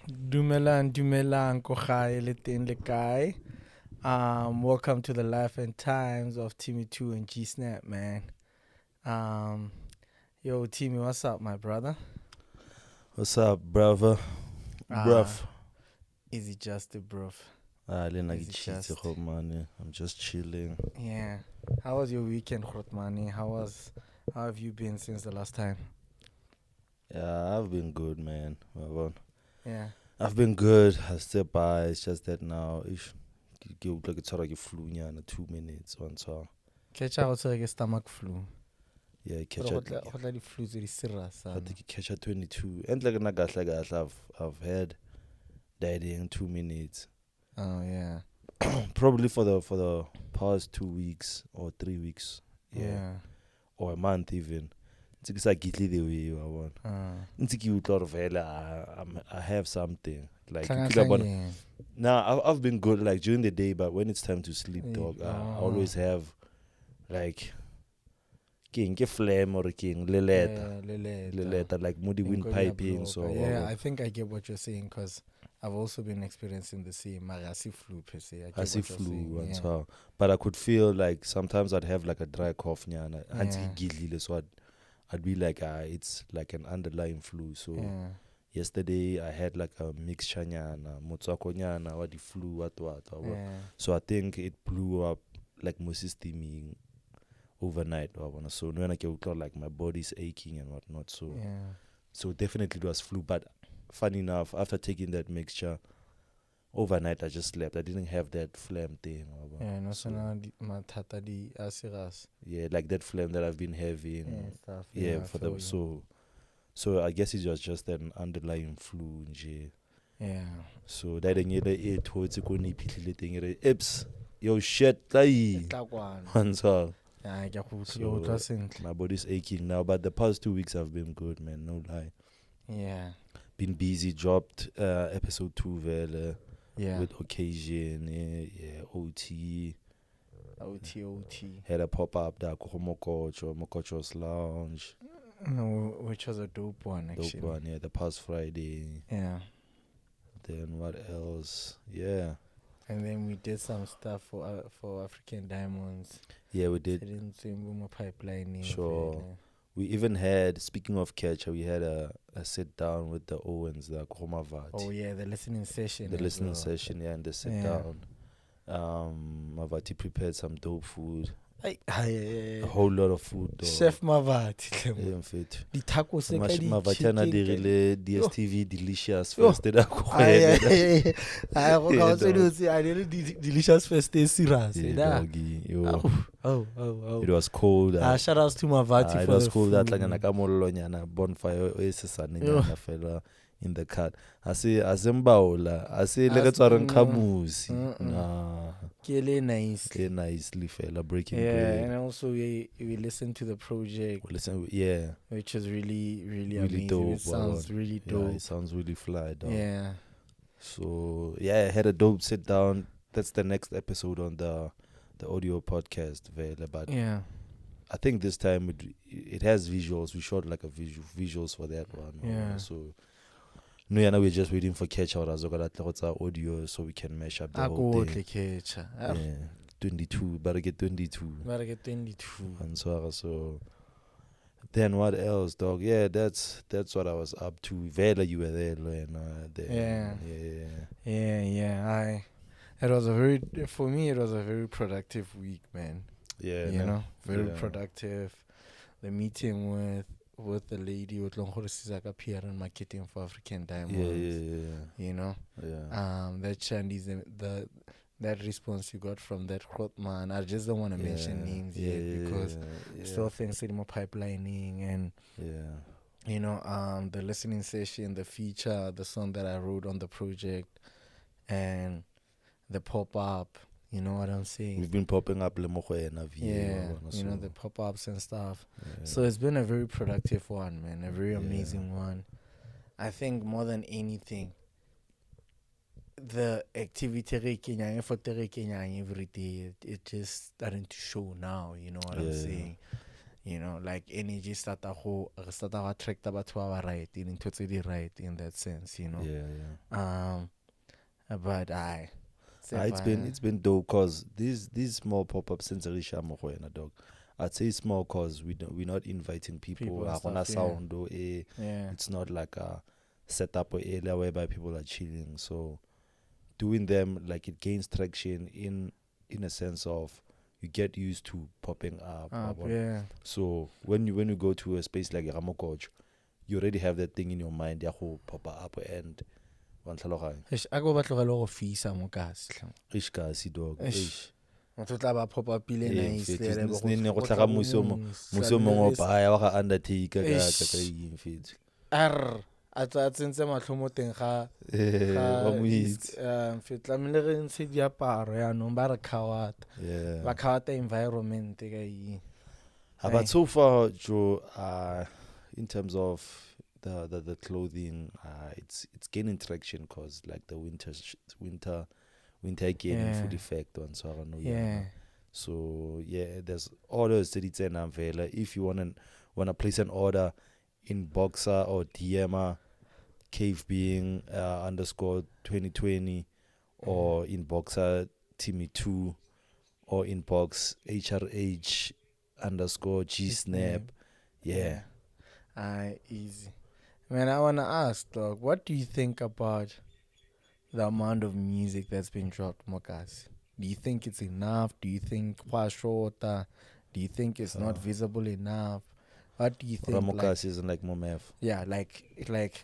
Dumelang, ko gae le teng le kae. Welcome to the life and times of Timmy 2 and G Snap, man. Um, yo, Timmy, what's up, my brother? What's up, brother? Bruv. Is it just a bruv? Lena Is it cheats just- man. I'm just chilling. Yeah. How was your weekend, Khotmani? How have you been since the last time? Yeah, I've been good, man. Yeah. I've been good. I step by. It's just that now, if you like it's like you flew in 2 minutes on so. Catch out like a stomach flu. Yeah, catch up. What the flu is serious. I think catch at 22. And like I've had died in 2 minutes. Oh yeah. Probably for the past 2 weeks or 3 weeks. Yeah. Or a month even. It's like the way I want. I have something like now. I've been good like during the day, but when it's time to sleep, dog, I always have like king phlegm or king leleta like moody windpiping. So yeah, I think I get what you're saying because I've also been experiencing the same. I see flu per se. I see flu and so, but I could feel like sometimes I'd have like a dry cough, so I'd be like, it's like an underlying flu. So yesterday I had like a mixture nyana, motswako nyana, what the flu, what. So I think it blew up like my system overnight. So when I get like my body's aching and whatnot. So definitely it was flu. But funny enough, after taking that mixture, overnight I just slept. I didn't have that phlegm thing. Yeah, like that phlegm that I've been having. So I guess it was just an underlying flu. Yeah. So that ain't it towards ips. Yo shit, so my body's aching now, but the past 2 weeks have been good, man. No lie. Yeah. Been busy. Dropped episode 2 vele. Yeah. With occasion, OT. OT. Had a pop up that Mokocho's Lounge. No, which was a dope one actually. Dope one, yeah. The past Friday. Yeah. Then what else? Yeah. And then we did some stuff for African Diamonds. Yeah, we did. Pipeline. Sure. We even had, speaking of catcher, we had a sit down with the Owens, the Komavat. Oh yeah, the listening session. And the sit down. Mavati prepared some dope food. A whole lot of food though. Chef Mavati. The tacos Mavatiana dirile DSTV delicious first. I did delicious first day serious. It was cold. Shout outs to Mavati. It was cold. That like bonfire fella in the cut. I say Azimbaola. I say Legatwaran Kamusi. Nicely fella breaking bread. And also we listen to the project. Which is really amazing. Dope. It sounds really dope. It sounds really fly, dog. Yeah. So I had a dope sit down. That's the next episode on the audio podcast, Vela. But I think this time it has visuals. We shot like a visuals for that one. Yeah. So now we're just waiting for catch out as well audio so we can mesh up the whole thing. 22, better get 22. And so then what else, dog? Yeah, that's what I was up to. Vela, you were there, For me, it was a very productive week, man. Yeah, very productive. The meeting with the lady with Longhorisiza PR and marketing for African Diamonds. That Chandy's that response you got from that man. I just don't want to mention names yet because still things in more pipelining and the listening session, the feature, the song that I wrote on the project, and the pop up. You know what I'm saying? We've been popping up the pop-ups and stuff. So it's been a very productive one, man. A very amazing one. I think more than anything, the activity every day, it's just starting to show now. You know what I'm saying? you know, like energy starta go attract batho ba ba right into the right in that sense, you know. But it's been dope because these small pop-ups since dog. I'd say small cause we're not inviting people. and stuff, Sound it's not like a setup or area whereby people are chilling. So doing them, like, it gains traction in a sense of you get used to popping up. So when you go to a space like Ramokoch, you already have that thing in your mind. Ya go pop up and I go batlo go fisa mo kasi. Ish kasi dog. Ish. Motho tla ba pop up ile nice le go tlaga muso mongwe baya wa ga Undertaker ka infit. A tsentse matlho mo teng ga tlamile re ntshe diaparo yaanong ba re kawata ba kawata environment ka eng. But so far, Joe, in terms of the clothing, it's gaining traction because like the winter gaining food effect on so I know. So there's orders that it's an if you wanna place an order in Boxer or DMer, Cave being _ 2020, or in Boxer Timmy 2, or in box HRH _ G Snap. Easy. Man, I wanna ask, dog, what do you think about the amount of music that's been dropped, Mokas? Do you think it's enough? Do you think short? Do you think it's not visible enough? What do you think? Ramokas isn't like Momef. Yeah, like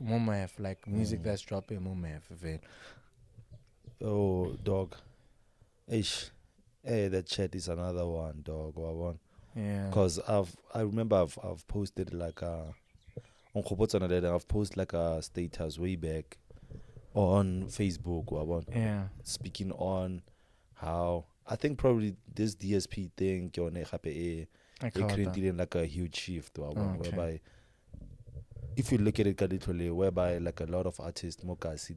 Momef, like music that's dropping Momef. Oh, dog. Ish. Hey, that chat is another one, dog. Yeah. Because I remember I've posted like I've posted like a status way back on Facebook. Speaking on how I think probably this DSP thing it created like a huge shift whereby if you look at it literally, whereby like a lot of artists Mokasi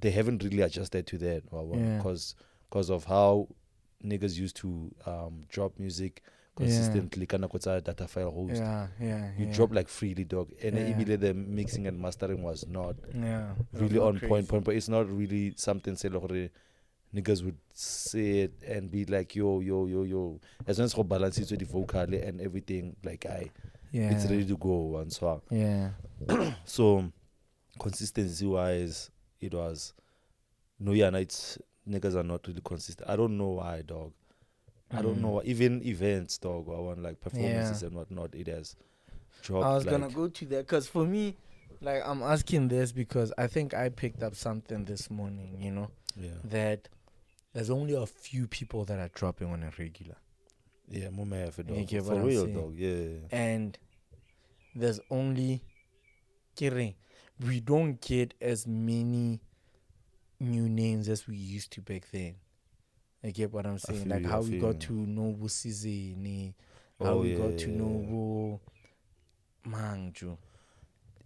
they haven't really adjusted to that because of how niggas used to drop music consistently kind of data file host. You drop like freely, dog, and immediately the mixing and mastering was not really on point, but it's not really something say niggas would say it and be like yo as long as balance it with the vocal and everything, like it's ready to go and so so consistency wise it was it's niggas are not really consistent. I don't know why, dog. I don't know. Even events, dog, I want like performances and whatnot. It has dropped. I was gonna go to that because for me, like, I'm asking this because I think I picked up something this morning. You know, that there's only a few people that are dropping on a regular. Yeah, for real, dog. Yeah, and there's only, we don't get as many new names as we used to back then. I get what I'm saying. Like how we got to know Busizini, how we got to know Mangju.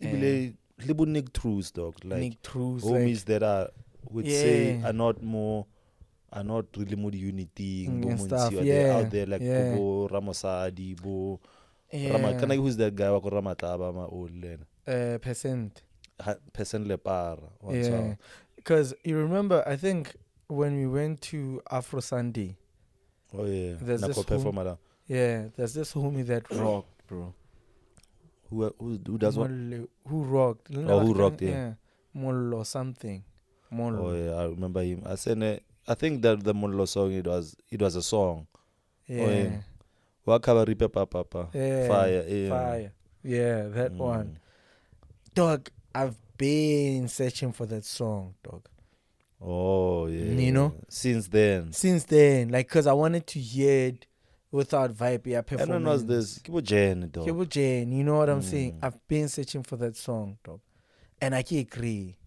Nick Trues, dog. Like Nick Trues, homies that are say are not really more unity and stuff. They're out there like Bobo Ramosadi, Bo Rama. Who's that guy? Ramataba, my old land. Percent Lepar. Yeah. Because you remember, I think when we went to Afro Sunday. Oh yeah. There's this homie that rocked, bro. Who does what? Who rocked? Who rocked? Yeah. Mollo something. Mollo. Oh yeah, I remember him. I think that the Mollo song it was a song. Yeah. Wakabaripe Papa. Yeah. Fire. Yeah. Fire. Yeah, that one. Dog, I've been searching for that song, dog. Oh yeah. You know? Since then, like, cause I wanted to hear it without vibe, performance. And when was this? Kibo Jane, dog. Kibo Jane, you know what I'm saying? I've been searching for that song, dog, and I can't agree.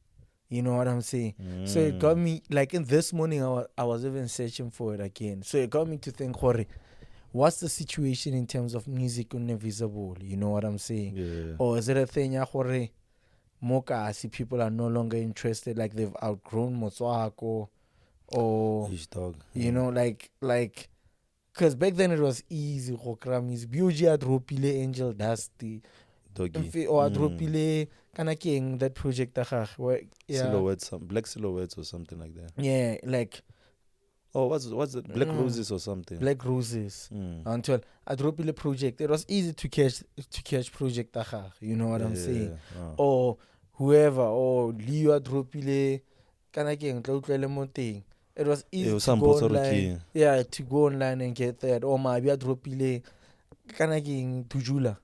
You know what I'm saying? So it got me, like, in this morning I was even searching for it again. So it got me to think, what's the situation in terms of music invisible? You know what I'm saying? Yeah. Or is it a thing, Moka, see people are no longer interested, like they've outgrown Motswako, or dog. you know, like Because back then it was easy go kry music. Beauty a dropile Angel Dusty. Doggy. Or a dropile kana ke eng that project a gagwe where Silhouettes, some black silhouettes or something like that. yeah, like Oh, what's it? Black Roses or something. Black Roses. Until a dropile project, it was easy to catch project a gagwe. You know what I'm saying? Or whoever, or Leo a dropile kana ke eng tla utlwele mo teng. It was easy to go online. Yeah, to go online and get that. Or maybe a dropile kana ke eng Tujula.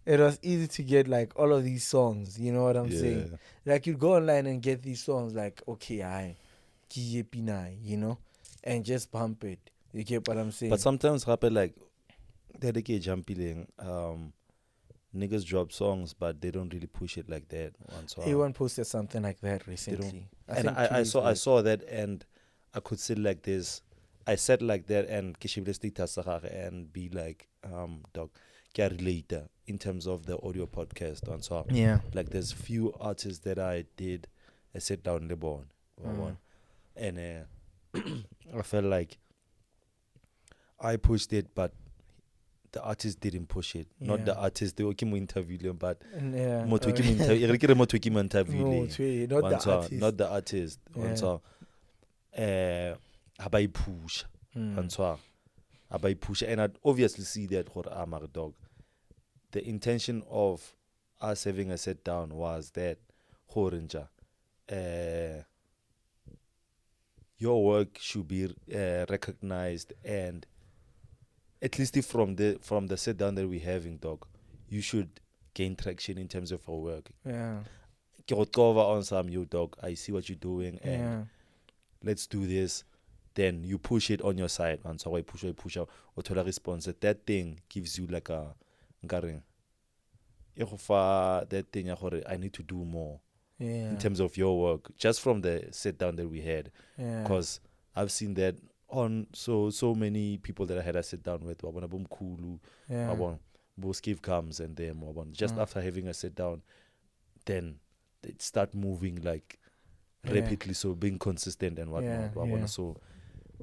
It was easy to get like all of these songs, you know what I'm saying? Like you go online and get these songs like okay, you know, and just bump it. You get what I'm saying? But sometimes happen like they jumping niggas drop songs but they don't really push it like that. Everyone posted something like that recently. I saw that and I could sit like this. I said like that and and be like, dog, can relate in terms of the audio podcast and so on. Yeah. Like there's few artists that I did I sit down the bone. And I felt like I pushed it but the artist didn't push it. Not the artist, they were interviewing, but not the artist. I push. I push. And I'd obviously see that for Amar dog. The intention of us having a sit down was that Horinja, your work should be recognized and at least from the sit down that we're having, dog, you should gain traction in terms of our work. Yeah. Get over on some you dog. I see what you're doing and let's do this. Then you push it on your side and so I push out or to a response. That thing gives you like a that thing I need to do more in terms of your work. Just from the sit down that we had. Because I've seen that on so many people that I had a sit down with. Boom Kulu, Boskiv comes and them. Just after having a sit down, then they start moving like rapidly, so being consistent and whatnot. So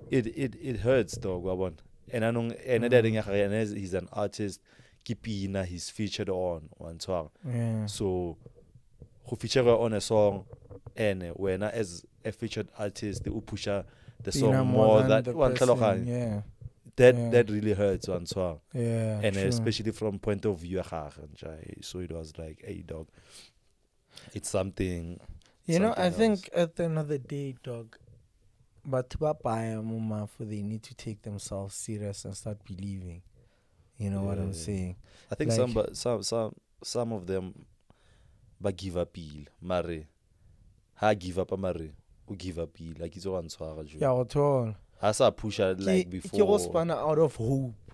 it hurts, dog. And I know he's an artist. Kipina, he's featured on one song. So who feature on a song and when as a featured artist, they will push the song more than one person, that really hurts one song. And especially from point of view, so it was like, hey dog, it's something. You know, I think at the end of the day, dog, but they need to take themselves serious and start believing. You know what I'm saying? I think like, some of them but give up Mare. Ha give up Mare. Who give up like it's one swag. Yeah, at all. Has a push like before. He was out of hope.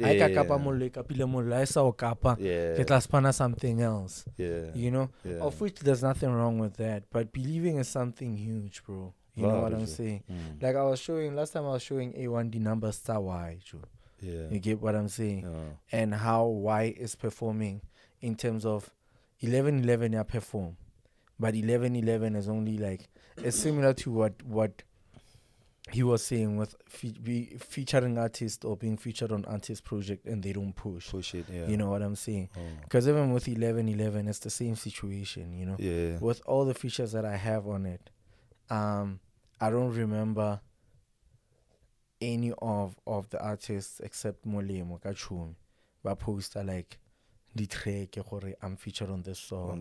I kapa mole kapile mole I saw kapa. Get la spana something else. You know? Of which there's nothing wrong with that. But believing is something huge, bro. You know what I'm saying? Like last time I was showing A1 the numbers star Y, Joe. You get what I'm saying? And how Y is performing in terms of 11-11 ya perform. But 11-11 is only like, it's similar to what he was saying with featuring artists or being featured on artist project and they don't push it. You know what I'm saying? Because even with 11-11 it's the same situation, you know. With all the features that I have on it, I don't remember any of the artists except Molemo Kachumi but poster like the track I'm featured on this song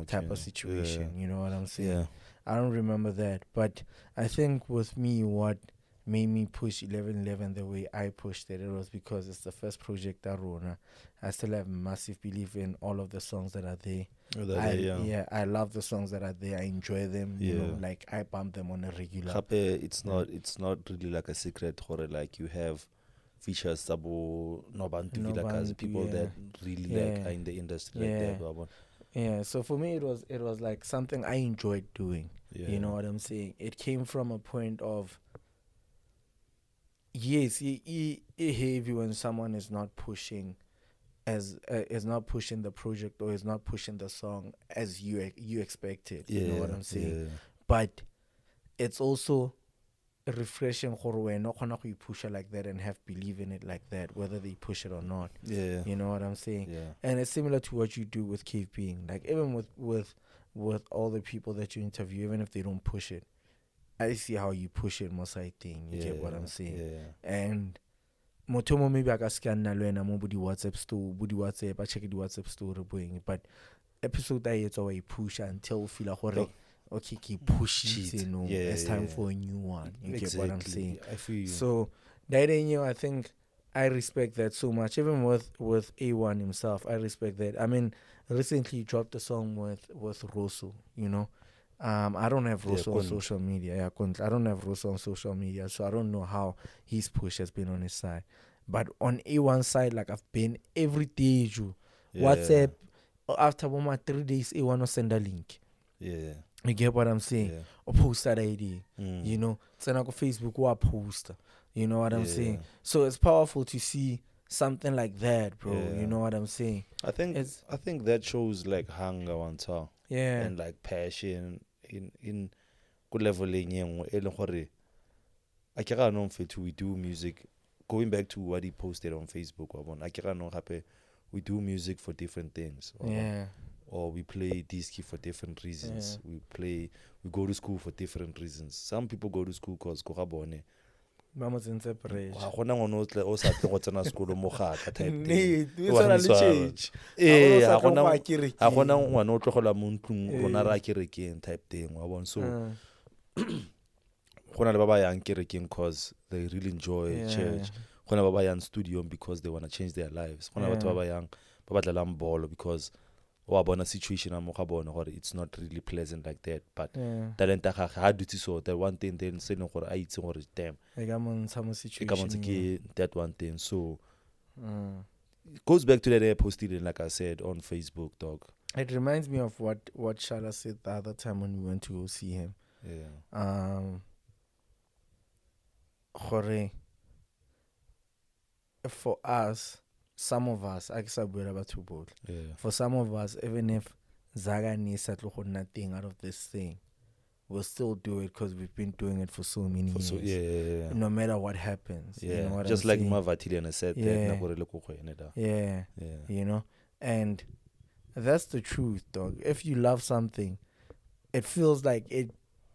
type of situation. You know what I'm saying? I don't remember that, but I think with me what made me push 11-11 the way I pushed it was because it's the first project that Rona. I still have massive belief in all of the songs that are there. I love the songs that are there. I enjoy them. You know, like I bump them on a regular. It's not really like a secret horror. Like you have features sabo Nobantu people that really like are in the industry like that. Yeah, so for me it was like something I enjoyed doing. You know what I'm saying? It came from a point of yes, it heavy when someone is not pushing is not pushing the project or is not pushing the song as you expected. You know what I'm saying? But it's also refreshing gore wena o khona go push like that and have believe in it like that, whether they push it or not. Yeah. You know what I'm saying? Yeah. And it's similar to what you do with Cave Being. Like even with all the people that you interview, even if they don't push it, I see how you push it most I think. You get what I'm saying? Yeah. And motomo maybe I got scan na lwena mo budi WhatsApp store, budi WhatsApp, I check the WhatsApp store boing. But episode that it's always push until we feel like okay, keep pushing, you know, it's time for a new one. You get what I'm saying? I feel you. So that I think I respect that so much. Even with A1 himself, I respect that. I mean, recently he dropped a song with Rosso, you know. I don't have Rosso on social media. I don't have Rosso on social media, so I don't know how his push has been on his side. But on A1 side, like I've been every day, WhatsApp. After 3 days, A1 will send a link. Yeah. You get what I'm saying? Yeah. Or post that ID. You know, send on Facebook or post. You know what I'm saying? So it's powerful to see something like that, bro. You know what I'm saying? I think that shows like hunger one time. And like passion in good level we do music. Going back to what he posted on Facebook, we do music for different things. Or we play disc for different reasons. We go to school for different reasons. Some people go to school because Mama's in separation. Type thing. So because they really enjoy church. Studio because they want to change their lives. Because a situation it's not really pleasant like that. But talent how do you so that one thing then say no damn that one thing. So it goes back to that I posted it like I said on Facebook, dog. It reminds me of what Shala said the other time when we went to go see him. For us, some of us, for some of us, even if Zaga needs nothing out of this thing, we'll still do it because we've been doing it for so many years. No matter what happens. You know what just I'm like saying? Mavatilian said you know, and that's the truth, dog. If you love something, it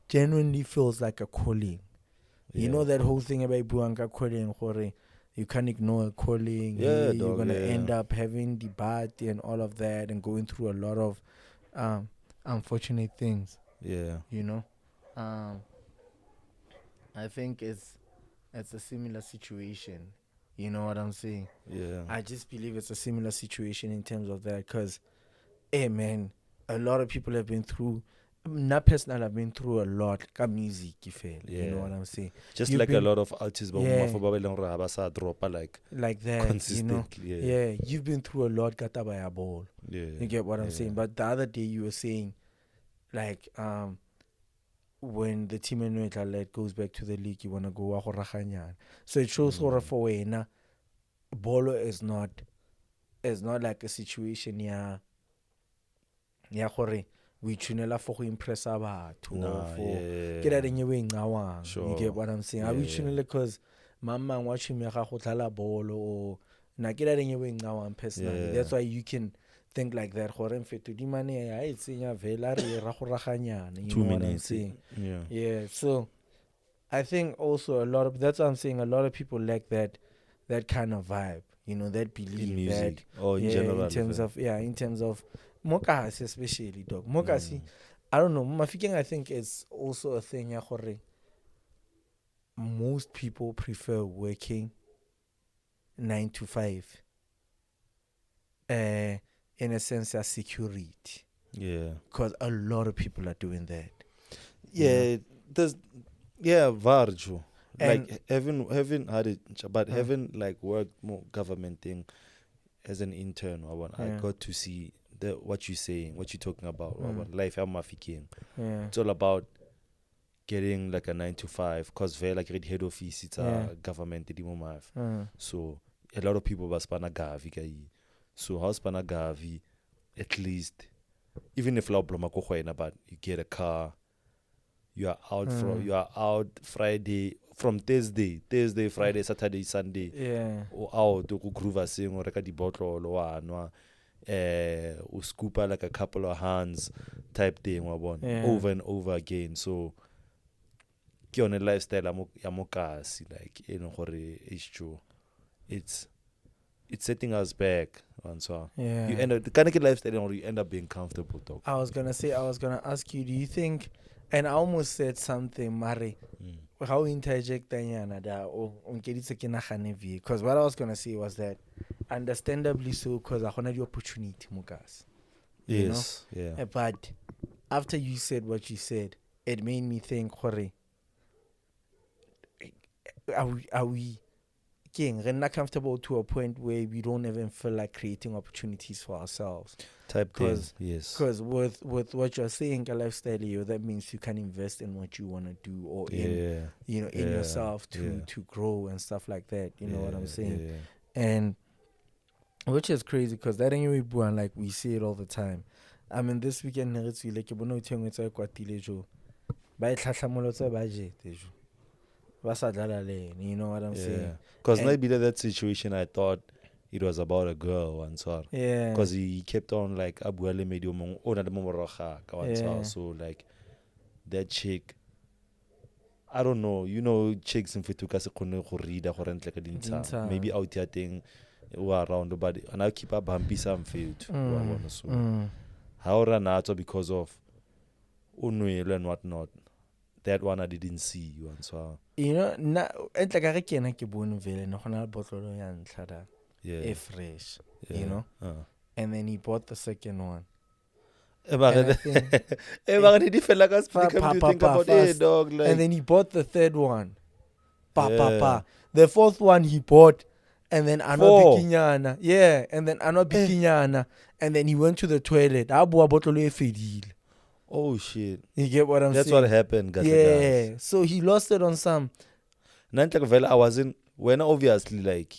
genuinely feels like a calling. You know that whole thing about Buanka calling, you can't ignore a calling. You're going to end up having debate and all of that and going through a lot of unfortunate things. You know? I think it's a similar situation. You know what I'm saying? I just believe it's a similar situation in terms of that because, hey, man, a lot of people have been through. Not personal, I've been through a lot. Music, you know what I'm saying? Just like a lot of artists, but like that, consistently. You know? You've been through a lot. Gata by a ball. You get what I'm saying? But the other day you were saying, like, when the team in goes back to the league, you wanna go so it shows for wena, bolo is not like a situation we tunela for go impress batho ke la reng we ngawang. You get what I'm saying? We tunela because mamang wa chumi ya go tlala bolo or na ke la reng we ngawang personally. That's why you can think like that gore mfeto di mane ya e tsenya vela re ra go raganyana. You know what I'm saying? So I think also that's what I'm saying, a lot of people lack that kind of vibe, you know, that belief in music, that in general, in terms of Mokasi especially, dog. Mokasi, I don't know. Mafikeng, I think it's also a thing. Most people prefer working 9 to 5. In a sense, as security. Because a lot of people are doing that. Varjo. Like having had it, but having like worked more government thing as an intern, I got to see what you're saying, what you're talking about life. It's all about getting like a 9 to 5 because like head office it's a government so a lot of people was spana gavi so how spana gavi at least even if but you get a car, you are out Friday from Thursday, Friday, Saturday, Sunday. O out o go groove sing o reka di bottle wa nwa o scooper like a couple of hands type thing over and over again. So ke yone lifestyle ya mokasi, like gore it's true. It's setting us back. So you end up the kind of lifestyle or you end up being comfortable, dog. I was gonna ask you, do you think, and I almost said something, Mari, how interject because what I was gonna say was that understandably so, because I wanted the opportunity, Mukas. Yes, yeah. But after you said what you said, it made me think, Hore, are we getting not comfortable to a point where we don't even feel like creating opportunities for ourselves? Type thing, yes. Because with what you're saying, a lifestyle, that means you can invest in what you want to do, or in in yourself to grow and stuff like that. You know what I'm saying? And which is crazy, because that anyway, like we see it all the time. I mean, this weekend, it's like you know what I'm saying? Because maybe that situation, I thought it was about a girl once, because he kept on like abuale medio mong ona de momoroga ka wa. So like that chick, I don't know, chicks in fituka se khone go read go rentle ka dintsha, maybe out here thing around the body, and I keep up bumpy some field. So how ranato because of unwele and whatnot. That one I didn't see you and so. Na et like a kena ke bone vele no gona botolo ya ntlha da fresh, and then he bought the second one. And then he bought the third one. The fourth one he bought, and then Ano Bikinyana. Yeah, and then Ano Bikinyana. And then he went to the toilet. Oh shit. You get what I'm saying? That's what happened, guys. So he lost it on some. I wasn't, when obviously like,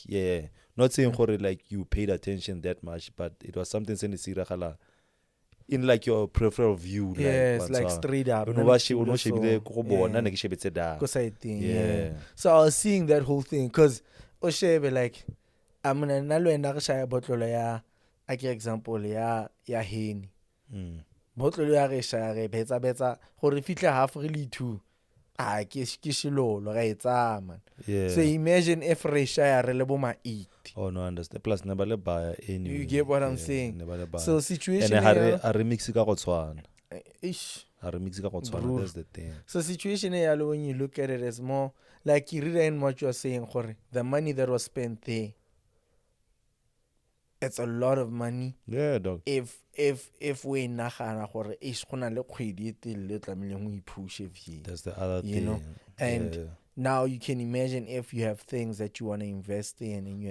not saying like you paid attention that much, but it was something in like your peripheral view. It's like straight up. So I was seeing that whole thing, because Oshebe like, I'm gonna nalo enda ka shaya botolo ya, like example ya Heni. Botolo ya re shaya re betsa gore fitlhe half really too. Ke shilolo ga etsa man. So imagine if re shaya re le bo ma 8. Oh no, understand. Plus never le buy anyway. You get what I'm saying? So situation and a remix ka go tshwana. A remix ka go tshwana, that's the thing. So situation when you look at it, as more like you read in what you're saying, the money that was spent there, it's a lot of money. Yeah, dog. If we nagana gore is gona le kgwedi le tlameleng we push if that's the other thing. You know, and now you can imagine if you have things that you want to invest in, and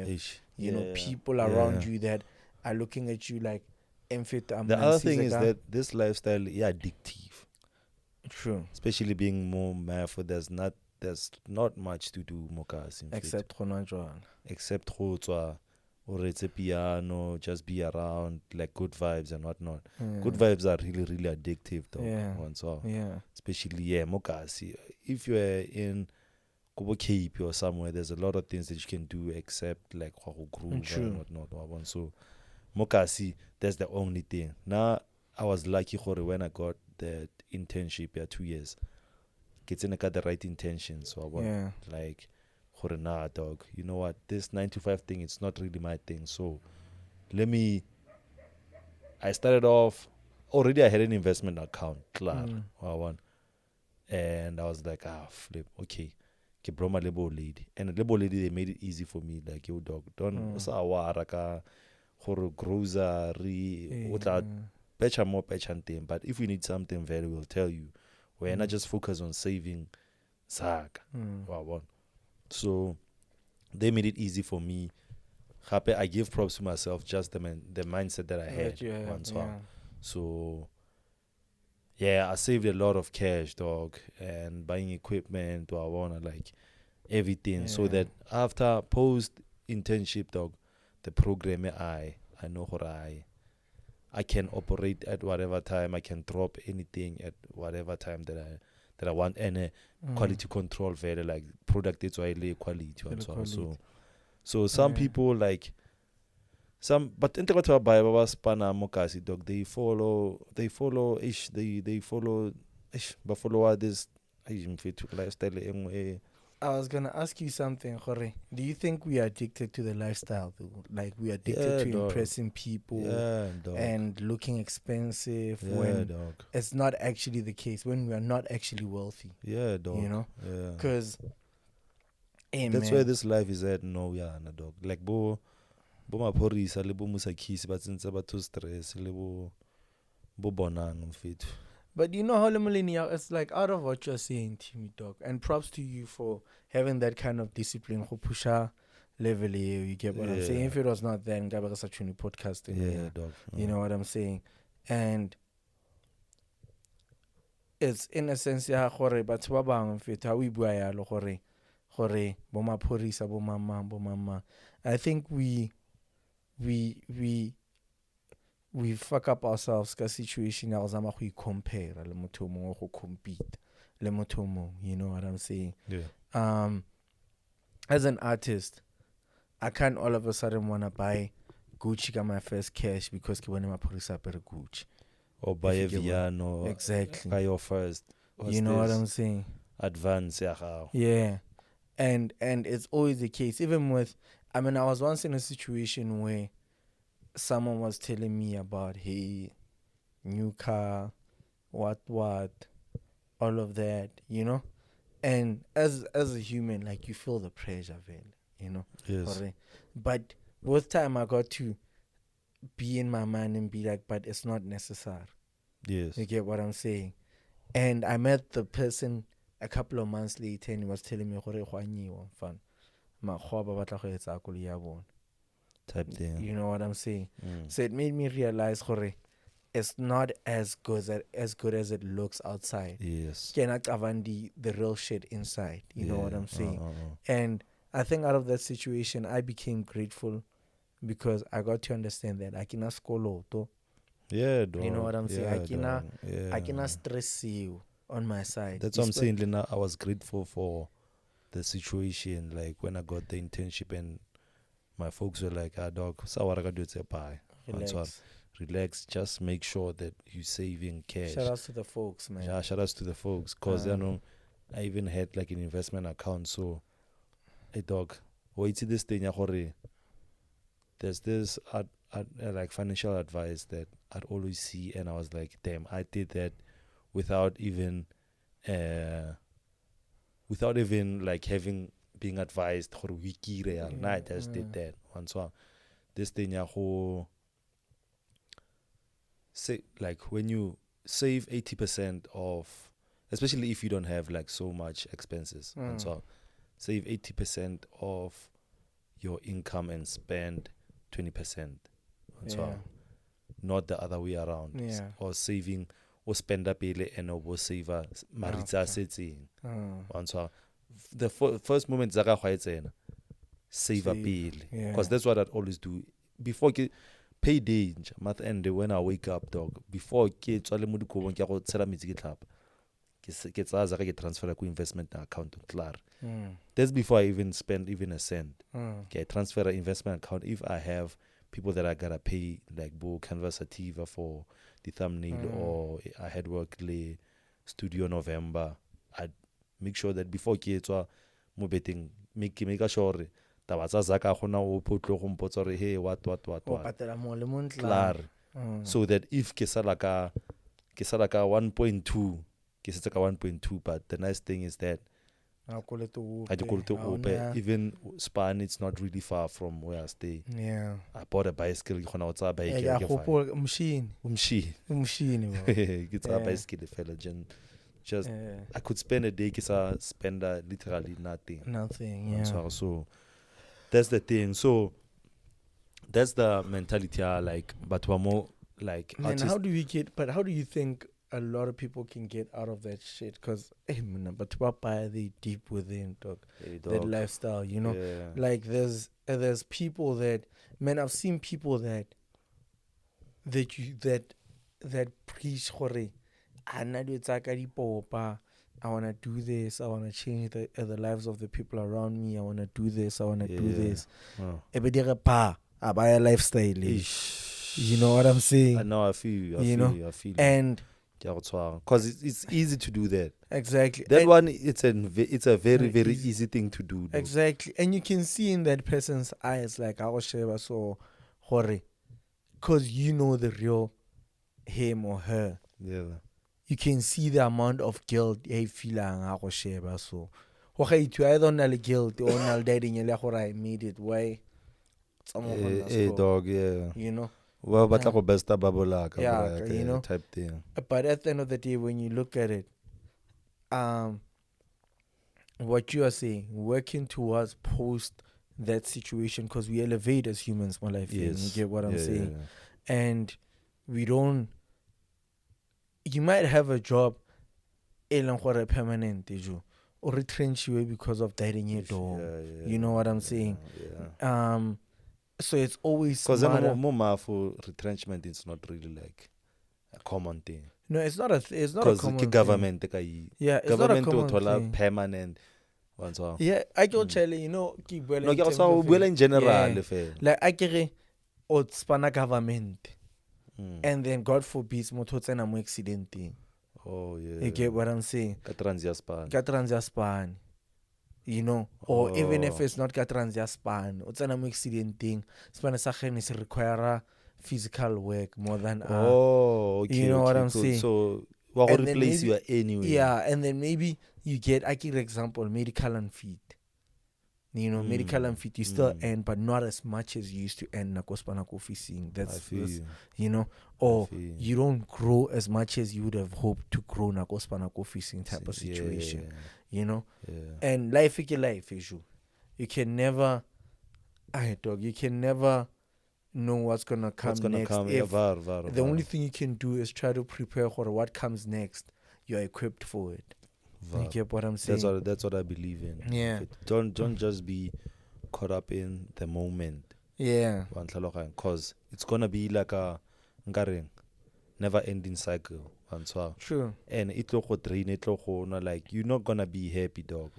you have people around you that are looking at you like the other thing is that this lifestyle is addictive. True. Especially being more mindful, there's not much to do mokas except or it's a piano, just be around, like good vibes and whatnot. Good vibes are really, really addictive though. Especially mokasi. If you're in Kobo Cape or somewhere, there's a lot of things that you can do except like groove and whatnot. So mokasi, that's the only thing. Now I was lucky when I got that internship 2 years. I got the right intentions. So like nah, dog, you know what, this 9 to 5 thing, it's not really my thing. So I started off, already I had an investment account, and I was like, flip, okay, bro, my label lady. And the label lady, they made it easy for me, like, yo, dog, don't ka grocery, but if we need something value, we'll tell you. We're not just focused on saving Zaka. So they made it easy for me. Happy, I give props to myself, just the mindset that I had. So I saved a lot of cash, dog, and buying equipment. I wanna like everything, so that after post internship, dog, the program I know what I can operate at whatever time. I can drop anything at whatever time that I want any quality control very like product it's oily quality and so some people like some but in the buy spana mokasi dog they follow ish they follow ish but follow this lifestyle. I was gonna ask you something, Jorge. Do you think we are addicted to the lifestyle though? Like we are addicted to impressing people and looking expensive when it's not actually the case, when we are not actually wealthy. Yeah, dog. You know? Because that's where this life is at no dog. Like bo maphorisa le bo musakisi ba tsentse batho stress le bo bonang fit. But you know how the millennial, it's like out of what you're saying, Timmy dog, and props to you for having that kind of discipline. Pusha level, you get what I'm saying. If it was not then, Gabriel Sachuni podcasting. Dog. You know what I'm saying, and it's in a sense, yeah, Jorge, but babang fit how we buy Jorge, bo maphorisa, bo mama. I think we fuck up ourselves ka situation ya go zama go compare le motho mongwe go compete le motho mongwe, you know what I'm saying? As an artist, I can't all of a sudden want to buy Gucci got my first cash because ke bone maphorisa apere Gucci or buy a Viano exactly buy your first. You know what I'm saying? Advance and it's always the case even with I was once in a situation where someone was telling me about, hey, new car, what, all of that, you know? And as a human, like, you feel the pressure, you know? Yes. But with time, I got to be in my mind and be like, but it's not necessary. Yes. You get what I'm saying? And I met the person a couple of months later and he was telling me, fun. Type thing. You know what I'm saying? So it made me realize, it's not as good as it looks outside. Yes. Cannot cover the real shit inside. You know what I'm saying? And I think out of that situation, I became grateful because I got to understand that I cannot school to. Yeah, dog. You know what I'm saying? I cannot stress you on my side. That's what I'm saying, Lena. I was grateful for the situation, like when I got the internship and my folks were like, dog, so what I gotta do is buy. Relax, just make sure that you're saving cash. Shout outs to the folks, man. Yeah, shout outs to the folks. Because, I even had like an investment account. So, hey, dog, wait till this thing, there's this like financial advice that I'd always see. And I was like, damn, I did that without even like being advised for wiki real. I just did that. And so this thing say like when you save 80% of, especially if you don't have like so much expenses, and so save 80% of your income and spend 20%. And so not the other way around. Or saving or spend up and or save maritza setting. And so the first moment save a bill because that's what I'd always do before payday month end when I wake up, dog, before ke tswale mo dikobong ke go tshela metsi ke tlhapa ke tsa ke transfer ku investment account klar. That's before I even spend even a cent. Okay, transfer an investment account if I have people that I gotta pay like bo Canvas Sativa for the thumbnail or I had work le Studio November. I'd make sure that before ke tswa mo betting make sure taba tsa zaka gona o photlo go mpotsa re hey what klar. So that if ke sala ka 1.2 ke setsa ka 1.2, but the nice thing is that I even Span, it's not really far from where I stay. I bought a bicycle gona o tsa bike ke tsa bicycle fela just I could spend a day spend literally nothing. So that's the thing. So that's the mentality. Like, but we're more like. Man, how do you think a lot of people can get out of that shit? Because, but they deep within, dog. That lifestyle, you know. Like there's people that, man, I've seen people that preach hore ana do tsa ka dipopa I want to do this. I want to change the lives of the people around me. I want to do this. I want to do this. Abaya lifestyle. You know what I'm saying? I know. I feel you. I feel you. And because it's easy to do that. Exactly. That and one, it's a very easy thing to do. Though. Exactly. And you can see in that person's eyes, like, I was so horry, because you know the real him or her. Yeah. You can see the amount of guilt they feel. So, okay, I don't know guilt or not dating. I made it. Why? Hey, dog. Yeah. You know. Well, but like best Yeah, you know. Type thing. But at the end of the day, when you look at it, what you are saying, working towards post that situation, because we elevate as humans, my life. Yes. You get what I'm saying? Yeah. And we don't. You might have a job, permanent, or retrench you because of dating your dog. You know what I'm saying? Yeah. So it's always because more for retrenchment. It's not really like a common thing. No, it's not a common thing. Government, yeah, it's government not a common thing. Permanent. Yeah, I can tell you, keep well. No, in general, like I get or spana government, and then God forbid, moto mo accident. Oh yeah. You get what I'm saying? Katranzia span. You know, or even if it's not Katranzia span, it's an accident thing. Span is require physical work more than okay. You know what I'm saying? So what would replace you anyway? Yeah, and then maybe you get, I give example, medical and feed. You know, medical and feed you still earn, but not as much as you used to earn That's you know, or you don't grow as much as you would have hoped to grow type of situation. Yeah. You know? Yeah. And life is you can never you can never know what's gonna come next. The only thing you can do is try to prepare for what comes next. You're equipped for it. You get what I'm saying? That's what I believe in. Yeah. Don't just be caught up in the moment. Yeah. Because it's gonna be like a never ending cycle. True. And it will drain it like you're not gonna be happy, dog.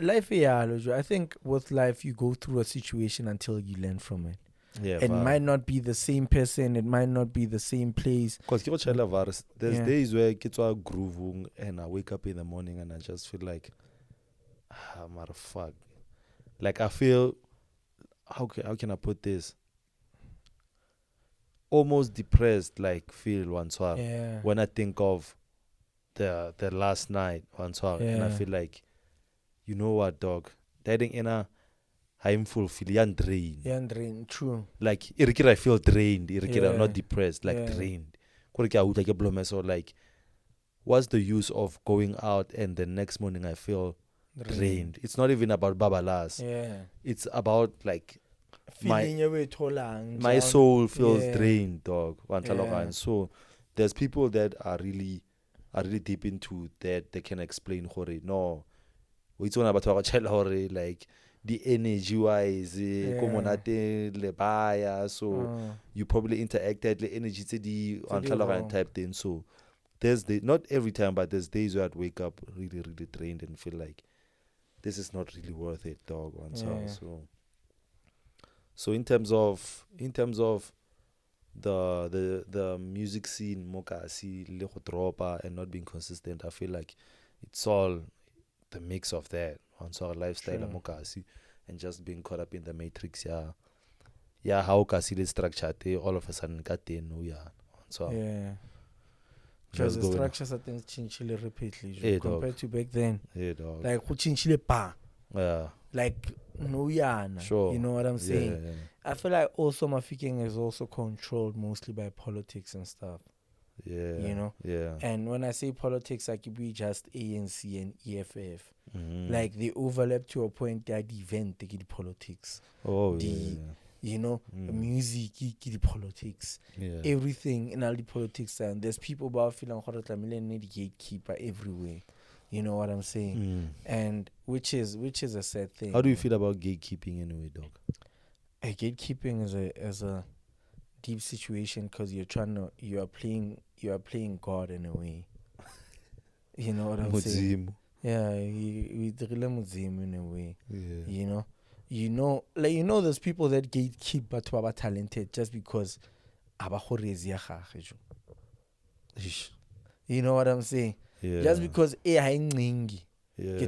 Life, I think with life you go through a situation until you learn from it. Yeah, it might not be the same person, it might not be the same place. Because there's days where kids are grooving and I wake up in the morning and I just feel like, motherfucker. Like I feel, how can I put this? Almost depressed, like feel once when I think of the last night once and I feel like, you know what, dog? Dating in a I'm fulfilled, drained. True. Like I feel drained. I'm not depressed, like drained. So like, what's the use of going out and the next morning I feel drained? It's not even about babalas. Yeah. It's about like my soul feels drained, dog. And so there's people that are really deep into that. They can explain no. It's not about like the energy wise, so you probably interacted the energy to the type thing. So there's not every time, but there's days where I'd wake up really drained and feel like this is not really worth it, dog. So in terms of the music scene, mokasi, dropa and not being consistent, I feel like it's all the mix of that. Lifestyle mokasi and just being caught up in the matrix. How kasi the structure all of a sudden got in. Because the structures are things change repeatedly compared to back then. Like who change pa. Like sure. You know what I'm saying? I feel like also Mafiking is also controlled mostly by politics and stuff. You know? And when I say politics, I could be just ANC and EFF. Like they overlap to a point that the event they get politics. You know, music, the politics, everything in all the politics, and there's people about feeling the gatekeeper everywhere. You know what I'm saying? And which is a sad thing. How do you feel about gatekeeping anyway, dog? Gatekeeping is a deep situation because you are playing God in a way. You know what I'm saying? Yeah, we dirile Muzimu in a way. Yeah. You know, there's people that gatekeep but who are talented just because abahorezi ya gagwe. You know what I'm saying? Yeah. Just because haincingi. Yeah.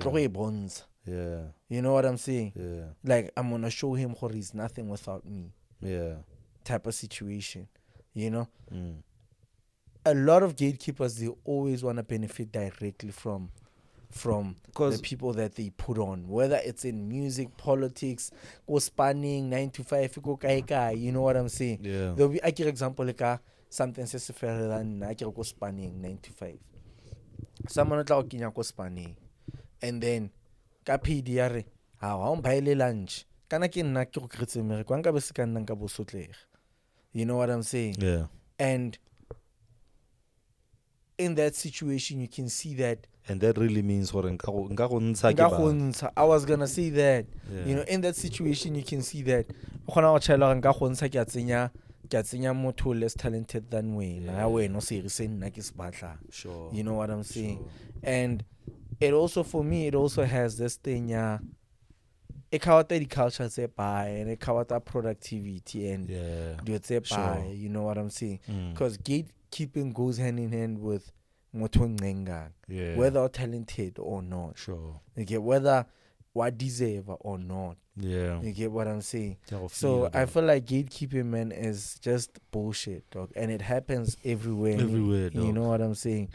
You know what I'm saying? Yeah. Like I'm gonna show him he's nothing without me. Yeah. Type of situation. You know? Mm. A lot of gatekeepers, they always want to benefit directly from the people that they put on, whether it's in music, politics, go spanning 9 to 5, go kai. You know what I'm saying? Yeah. There'll be, I give example like something says than I go spanning 9 to 5. Someone will go spanning, and then ka PDR, how buy lunch. Kana ke nna ke go kritse mere kwa nka be se ka nna nka bo sotlega. You know what I'm saying? Yeah. And in that situation, you can see that. And that really means I was gonna say that. Yeah. You know, in that situation, you can see that. Motho less talented than we. Sure. You know what I'm saying? Sure. And it also, for me, it also has this thing. It covers the culture say by, and it covers productivity and do it say by. You know what I'm saying? Because gatekeeping goes hand in hand with whether talented or not. Sure. You get whether what deserve or not. Yeah. You get what I'm saying? So I feel like gatekeeping, man, is just bullshit, dog. And it happens everywhere. Everywhere, dog. You know what I'm saying?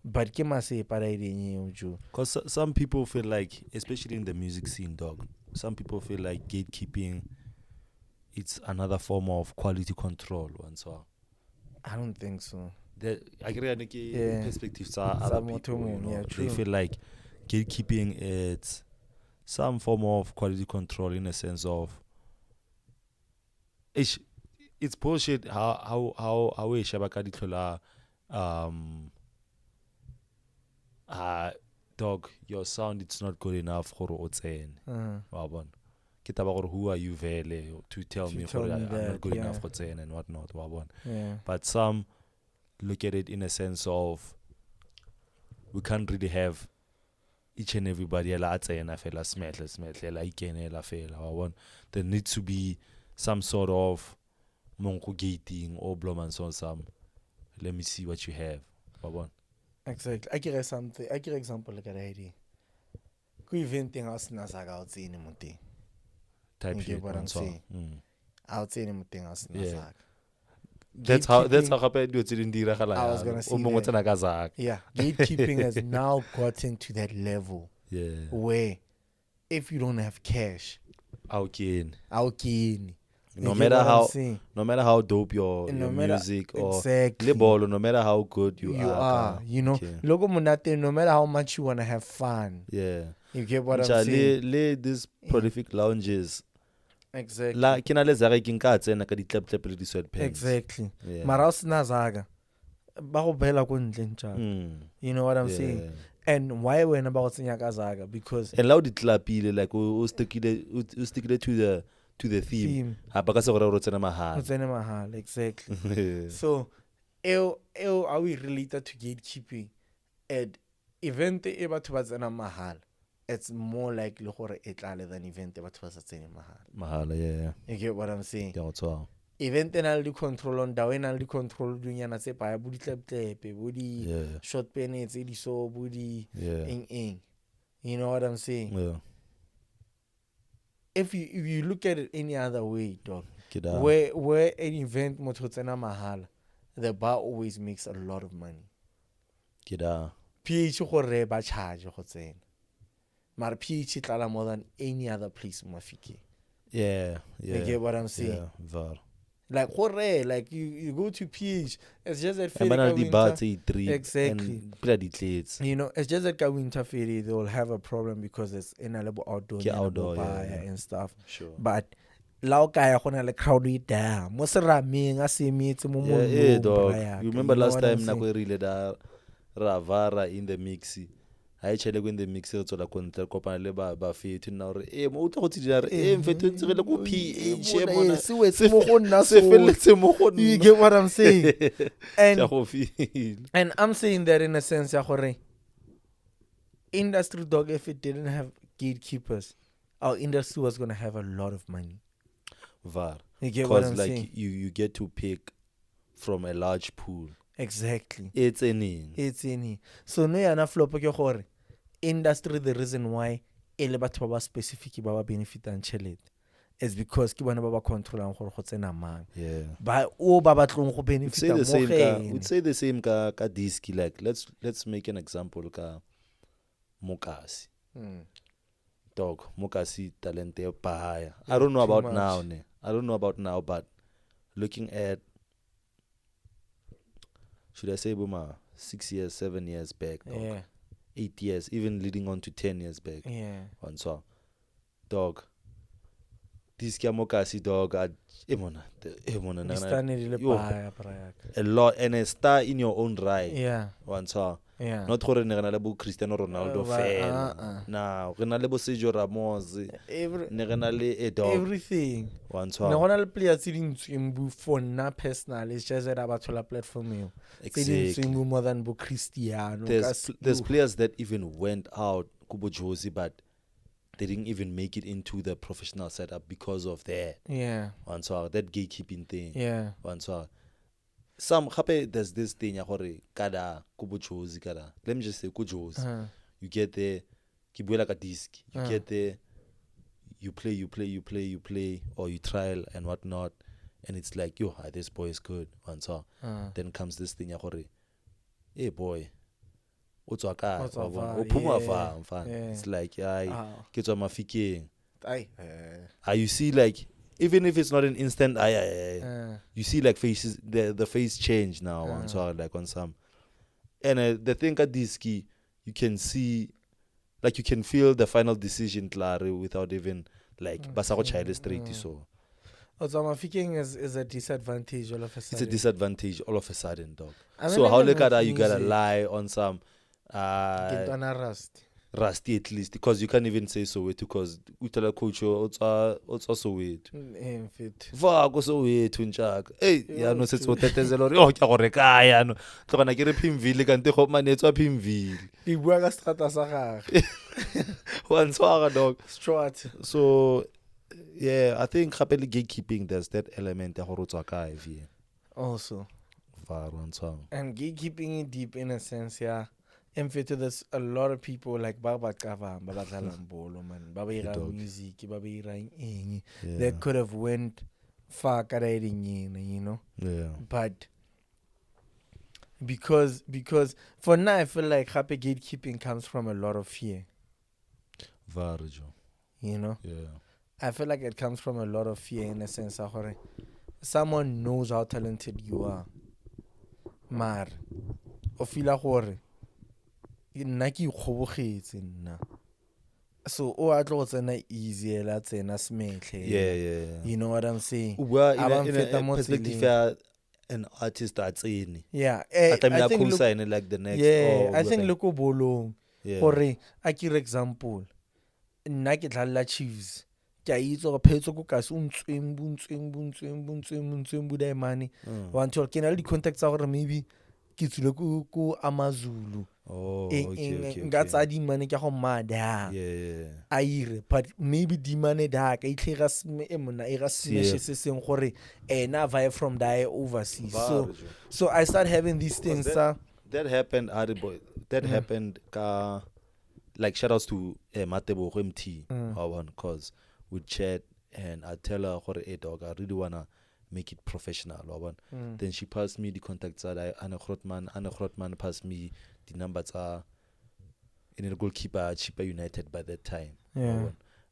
But because some people feel like, especially in the music scene, dog, some people feel like gatekeeping, it's another form of quality control and so on. I don't think so. I agree perspectives are other people, you know, they feel like gatekeeping, it's some form of quality control in a sense of it's bullshit how we shabaka ditlola dog, your sound, it's not good enough for otsene. Who are you vele to tell me I'm not good enough for otsene and whatnot. But some look at it in a sense of we can't really have each and everybody. There needs to be some sort of monko gating or blom and so some. Let me see what you have. Exactly. I give example like that idea. Ku eventing house nazaga out in muti. Type shit. What I'm saying. Out in muting house nazaga. That's how happened. I was gonna say that. Yeah, gatekeeping has now gotten to that level. Yeah. Where if you don't have cash, how can no matter how dope your music or label, no matter how good you are, you know, logo munate, no matter how much you wanna have fun. Yeah. You get what I'm saying? These prolific lounges. Exactly. La kina le zaga king ka tsena ka di clap le di sweatpants. Exactly. Mara usina zaga. Ba go bela ko ntle ntjalo. You know what I'm saying? And why when about tsenya ka zaga? Because and loud clapile like o stick it to the theme. Ha ba ka se gore o tsena mahala. Exactly. So are we related to gatekeeping? At event e batho ba tsena mahala. It's more likely than event but was at mahala. Yeah. You get what I'm saying? Yeah, event and control on down and control doing and say by booty clap booty short pennies, so booty in. You know what I'm saying? Yeah. If you look at it any other way, dog, where an event mototsena mahala, the bar always makes a lot of money. PH gore ba charge go tsena. Mar PH tlala more than any other place mafiki. Yeah. You get what I'm saying? Yeah, like you go to PH, it's just that exactly. You know, it's just that winter ferry they'll have a problem because it's in a little outdoor and stuff. Sure. But lao kaya gona le crowd down. Mo serameng a semetse mo mo. You remember last time na go rile da ravara in the mixi. I chele go in the mixer to la kontra kopana le ba fetu na re mo o tlo go tsidira re mfeto ntse le go PH bona se mo go nna se feletse mo go nna. You get what I'm saying? And I'm saying that in a sense ya gore industry, dog, if it didn't have gatekeepers, our industry was gonna have a lot of money. VAR. You get what Because I'm like saying? you get to pick from a large pool. Exactly. It's any. So no yana flop ke gore industry, the reason why ele batho ba specific ba benefitang tšhelete is because ke bona ba controlang gore go tsena mang. Yeah. Ba o ba batlong go benefita mo gene. Would say the same ka disc. Like let's make an example ka Mokasi. Dog, Mokasi talente pahaya. I don't know about now, ne. I don't know about now, but looking at, should I say Buma, 6 years, 7 years back, dog. Yeah. 8 years, even leading on to 10 years back. Yeah. On so, dog. This Mokasi dog, a lot, and a star in your own right. Yeah. One so. Yeah. Not gore ne gana le bo Cristiano Ronaldo fan. Nah, re na le bo Sergio Ramos. Ne gana le a dog. Everything. One so. Ne gona le players tse dintsweng bo for nna personal, it's just that ba thola platform eo. Tse dintsweng bo more than bo Cristiano. There's players that even went out kubo Josie, but they didn't even make it into the professional setup because of that. Yeah. One so that gatekeeping thing. Yeah. One so. Some happy there's this thing ya gore kada kubo Josie kada. Let me just say ku Josie. You get there, ki buela ka disc. You get there, you play, or you trial and whatnot, and it's like, yo, this boy is good. And so then comes this thing ya gore, hey boy, it's like you see like, even if it's not an instant you see like faces, the face change now and so like on some, and the thing at this key, you can see, like you can feel the final decision claro without even like basago child straight. So Ozamafiking is a disadvantage all of a sudden. It's a disadvantage all of a sudden, dog. So how like that you gotta lie on some get on a rusty at least, because you can't even say so wait, because utala coach it's also wait va go so wait unchaka hey ya no setso tetezelo re o ke go reka ya no tlogana ke re Pimville kante go manetswa Pimville di bua ka strata sa gagwe one swag dog strat. So yeah, I think happily gatekeeping, there's that element ya go rotswa ka IV also va one song, and gatekeeping it deep in a sense. Yeah, in fact, there's a lot of people like Baba Kava, Baba Talambolo, man, Baba Ira music, Baba Ira that could have went far carrying you know. Yeah. But because for now I feel like happy gatekeeping comes from a lot of fear. Varjo. You know? Yeah. I feel like it comes from a lot of fear in a sense of someone knows how talented you are. Mar o feel gore nna ke ikgobogetse nna, so o a tlo tsena easy la tsena smetlhe. Yeah. You know what I'm saying? In a perspective, an artist that's in. Yeah. I think look, like the next. Yeah, I think look bolong. Gore a ke example. Nna ke tlalla Chiefs. Ke a itse go phetso ko ka se untsweng diamane. Want to ke na le di contacts tsa gore maybe ke tsule ko AmaZulu. Okay. Ngatsa di mane ke go mada. Yeah. Aire, but maybe di mane da ka itlhega mona e ga smash se seng gore na vibe from die overseas. So I start having these things. That happened, boy. That happened like shout outs to Matebo MT because we chat and I tell her, hey dog, I really wanna make it professional. Then she passed me the contacts that Anna Grotman passed me the numbers in a goalkeeper Chipa United by that time.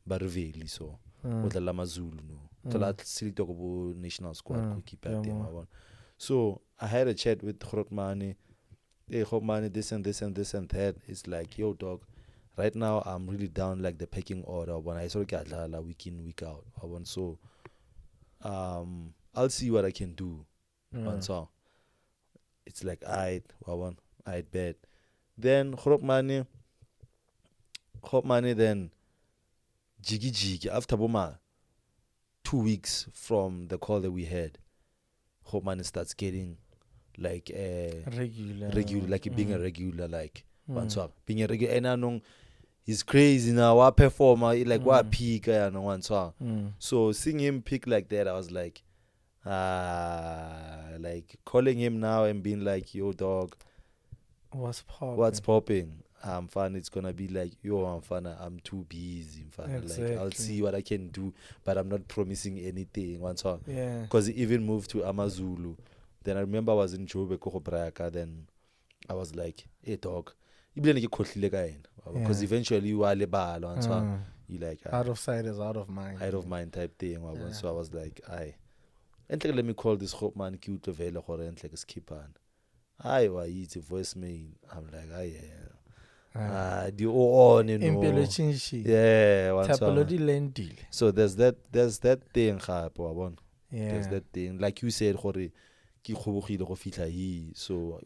But really so with the Lamazulu no. To silly talk about national squad goalkeeper team. So I had a chat with Grotman. Hey Grotman, this and that. It's like, yo dog, right now I'm really down like the pecking order when I saw Gatlala week in, week out. So I'll see what I can do. So it's like I'd bet. Then Khopmane then Jiggy after Boma 2 weeks from the call that we had, Khopmane starts getting like regular, like being a regular, like being a reggae he's crazy now. What performer like what peak so seeing him pick like that, I was like like calling him now and being like, yo dog, what's popping? I'm fun. It's gonna be like, yo, I'm fun. I'm too busy. Exactly. Like, I'll see what I can do, but I'm not promising anything. Yeah. Because he even moved to Amazulu. Then I remember I was in Joburg, Kohobraka. Then I was like, hey, dog, because eventually you are lebalo. You like out of sight is out of mind. Out of mind type thing. So I was like, aye. And let me call this hope man cute of Vela or like a skipper. I was eating voicemail. I'm like, the on, you know. Yeah, so there's that thing, there's that thing. Like you said, so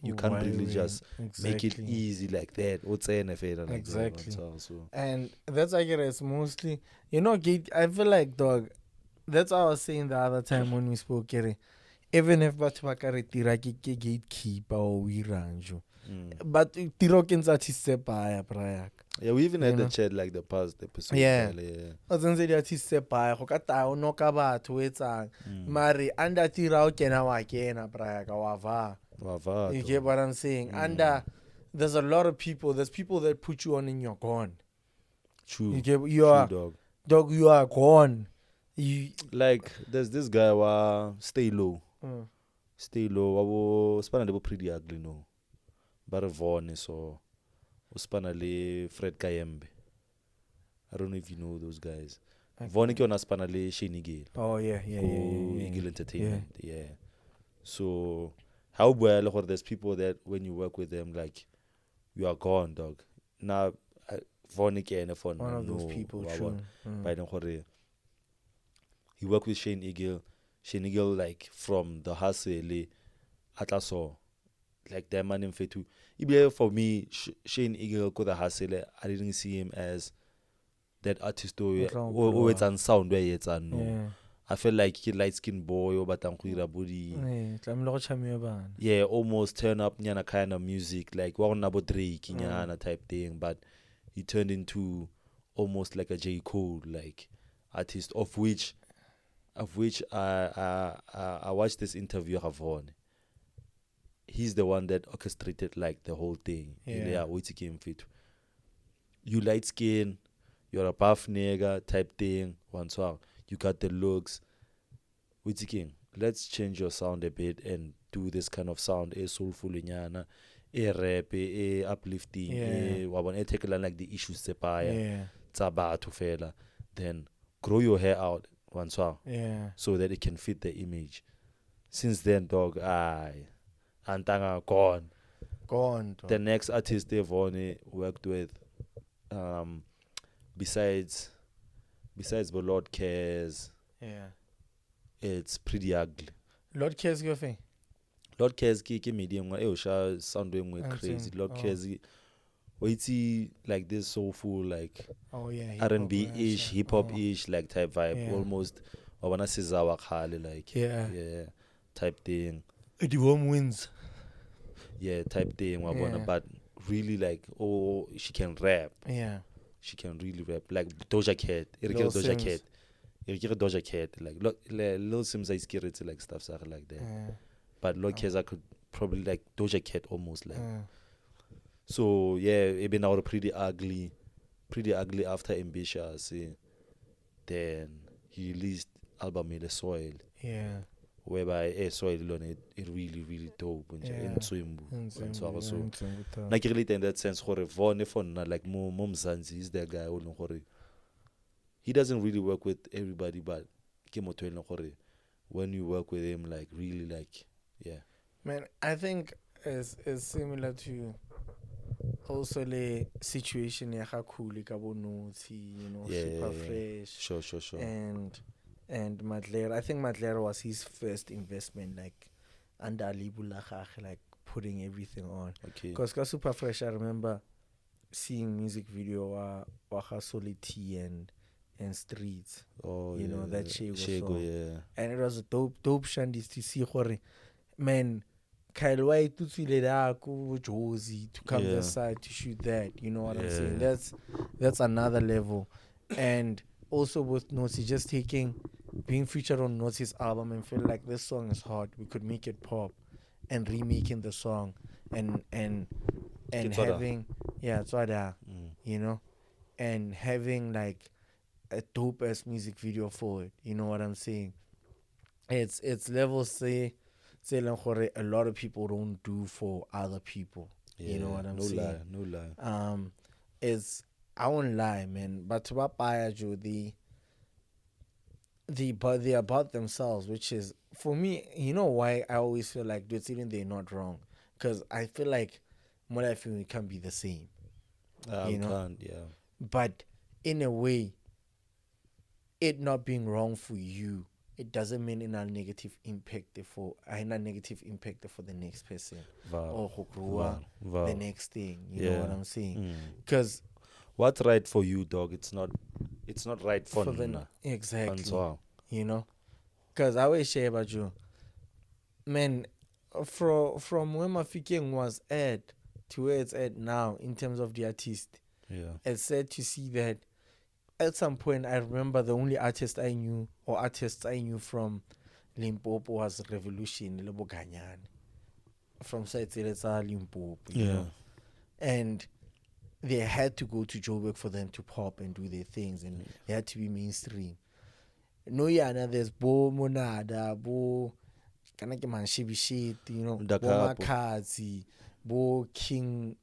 you can't really just make it easy like that. Exactly. And that's like it's mostly, you know, I feel like, dog, that's what I was saying the other time when we spoke, even if batho tira ke gatekeeper or we ranjo. But tiro ke ntse artist se baya braya. Yeah, we even had the chat like the past episode. Yeah. O tsentse di artist se baya go ka ta o no ka batho etsang. Mari anda tira o kena wa kena braya ka wa va. You get what I'm saying? And there's a lot of people. There's people that put you on and you're gone. True. You are dog. You are gone. Like there's this guy stay low. Stay low. Spana de pretty ugly no. But Vaughn so Spanale Fred Kayembe. I don't know if you know those guys. Vaughn ke ona Spanale Shane Eagle. Oh yeah. Eagle Entertainment. Yeah. So how well or there's people that when you work with them like you are gone, dog. Now Vaughn ke for one of those people. True. By the he worked with Shane Eagle. Shane Eagle like from the hustle Atlaso. Like that man in Fetu. For me, Shane Eagle ko the hustle. I didn't see him as that artist or it's on sound where it's on no. Yeah. I felt like he light skinned boy or batangwira body. Yeah, almost turn up nyana kind of music like Nabo Drake nyana type thing, but he turned into almost like a J. Cole like artist of which I watched this interview of Vaughn. He's the one that orchestrated like the whole thing. Yeah, you light skin, you're a buff nigga type thing. One song, you got the looks. Let's change your sound a bit and do this kind of sound. A soulful inyana, a rap, a uplifting. A take like the issues sepaya. Taba to fella. Then grow your hair out. One song. So that it can fit the image. Since then, dog, Antanga gone. Dog. The next artist they've only worked with, besides the Lord Cares, it's pretty ugly. Lord Cares your thing. Lord Cares ki medium sounding crazy. Lord Cares waity like this soulful like R&B ish, hip hop ish like type vibe, almost I wanna say Zawa Khale like type thing. The warm winds. Yeah, type thing. But really like she can rap. Yeah. She can really rap like Doja Cat. Doja Cat. Like Lil Sims is scared to like stuff like that. But Lord Cares I could probably like Doja Cat almost like. So yeah, it been out pretty ugly after Ambitious. Then he released album in the Soil. Yeah. Whereby Soil alone it really dope so like relate in that sense like Mom Zanzi is that guy he doesn't really work with everybody, but when you work with him like really like man, I think it's similar to also the situation cool super fresh. Sure. And Madler, I think Madler was his first investment, like under Libulachach, like putting everything on. Because super fresh, I remember seeing music video Waha Solity and Streets. That Shego song. And it was a dope shandis to see man, Kyle White to Josie to come this side to shoot that. You know what I'm saying? That's another level. And also with Nosy just being featured on Nosy's album and feel like this song is hot. We could make it pop, and remaking the song and having you know, and having like a dope ass music video for it. You know what I'm saying? It's levels say a lot of people don't do for other people. You know what I'm saying? No lie. It's I won't lie, man. But to buy but they're about themselves, which is for me. You know why I always feel like even they're not wrong, because I feel like more life can be the same. You know, can't, yeah. But in a way, it not being wrong for you, it doesn't mean in a negative impact for the next person or who grew up the next thing. You know what I'm saying? Because what's right for you, dog, it's not right for exactly. You know, because I always share about you, man. From where my thinking was at to where it's at now in terms of the artist, it's sad to see that at some point I remember the only artists I knew from Limpopo was Revolution Lebo Ganyan from Saitselesa Limpopo, you know? And they had to go to Joburg for them to pop and do their things, and they had to be mainstream. No, there's Bo Monada, Bo Kanake Manshibi shit, you know, Bo Makazi, Bo King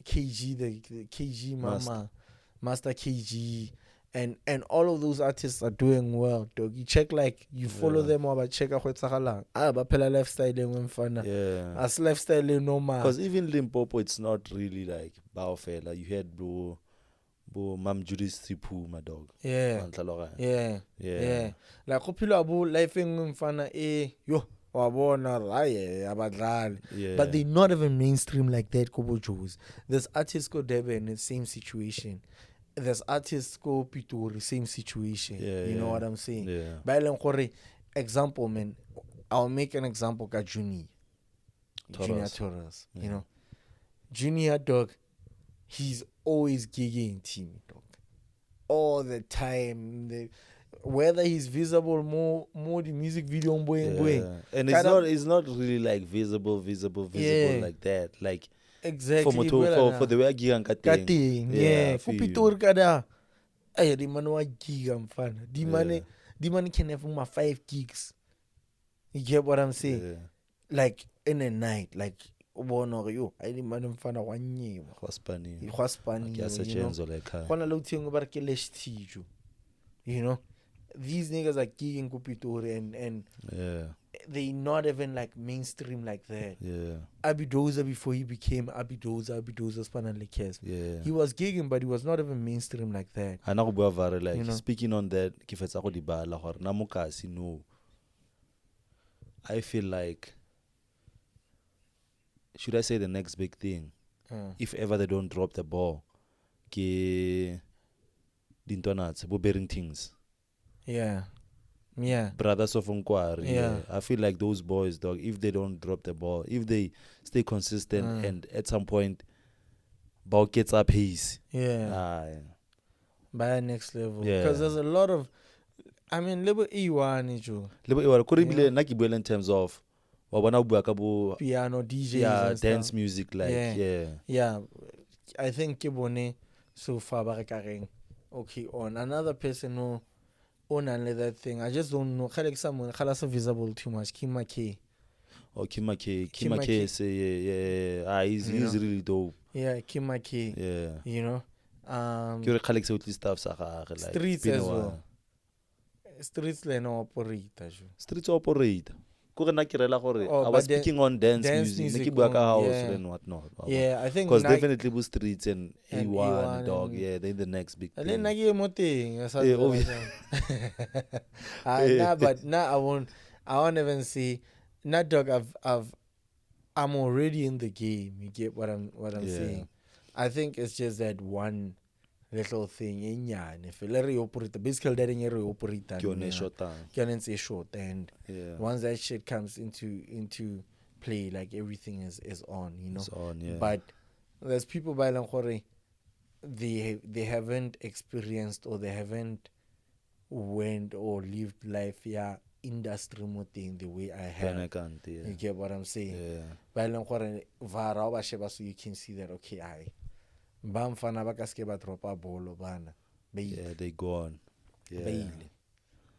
KG, the KG Mama, Master KG, and all of those artists are doing well, dog. You check, like, you follow them or check out what's Bapela lifestyle when fun. As lifestyle normal. Because even Limpopo, it's not really like Baofela. You had Bo Mam Judy's Sipu, my dog. Yeah. Like popular abo life in fun yo. But they're not even mainstream like that. Kobo Joes. There's artists go Debe in the same situation. There's artists go Pitori, same situation. You know what I'm saying? By example, man. I'll make an example. Junior Torres. You know, Junior, dog. He's always gigging Timmy, dog. All the time. Whether he's visible more the music video on boy. And it's not really like visible like that. Like exactly for the way gigan cutting. Kupitor kada. Ay di man wa giga mfana. Di man can have 5 gigs. You get what I'm saying? Like in a night, like bono yo. Ay di man mfana wa nyewa. Khwaspani. Khona lo thengo ba re ke lesh tijo. You know? These niggas are gigging Kupitori and they not even like mainstream like that. Abidoza before he became Abidoza Spananlikes. He was gigging, but he was not even mainstream like that. Like, you know? Speaking on that, I feel like, should I say the next big thing? If ever they don't drop the ball, Dintonats, bearing things. Brothers of Unkwari. I feel like those boys, dog, if they don't drop the ball, if they stay consistent and at some point ball gets up pace. By next level. Because there's a lot of Libo E1 in terms of piano DJs and dance stuff. Music like I think Kibone so far okay on another person who on another thing. I just don't know. Someone visible too much. Kima K. Oh, Kima K say he's really dope. Kima K. You know. Stuff Streets as well. Streets Streets operate. I was speaking on dance music and whatnot. I think because definitely with streets and A1 dog, they're the next big thing. But now I won't even say not dog. I'm already in the game. You get what I'm saying? I think it's just that one little thing if you operate basically that you operate short and once that shit comes into play, like everything is on, you know. It's on, yeah. But there's people by Langkore, they haven't experienced or they haven't went or lived life, yeah, industry mo thing the way I have. Yeah. You get what I'm saying? Yeah. By Langkore, vara ba sheba, so you can see that, okay, I bamfana ba kaske ba dropa bolo bana. Yeah, they go on. Yeah. Bailey,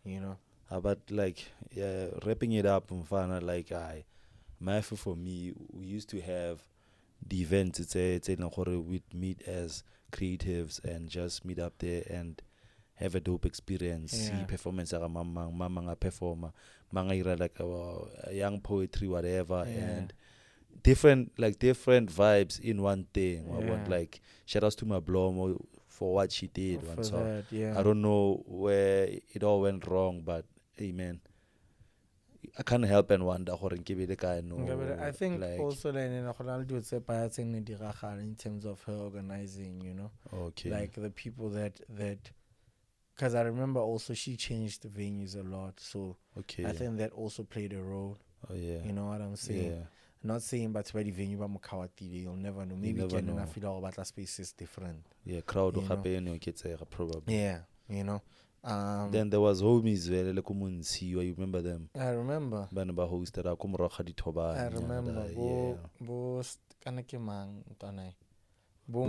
you know. But like, yeah, wrapping it up, mfana, like Mafu for me, we used to have the events. It's we'd meet as creatives and just meet up there and have a dope experience. See performance mama performer, manga like a young poetry, whatever, and different vibes in one thing. I want like shout outs to my Blomo for what she did. I don't know where it all went wrong, but hey man, I can't help and wonder how the guy know. I think like, also in terms of her organizing, you know. Okay. Like the people that because I remember also she changed the venues a lot, so I think that also played a role. Oh yeah. You know what I'm saying? Yeah. Not saying but where the venue ba mokawatile, you'll never know. Maybe can I feel about the space is different. Yeah, crowd probably. Yeah, you know. Then there was homies you remember them? I remember. I remember.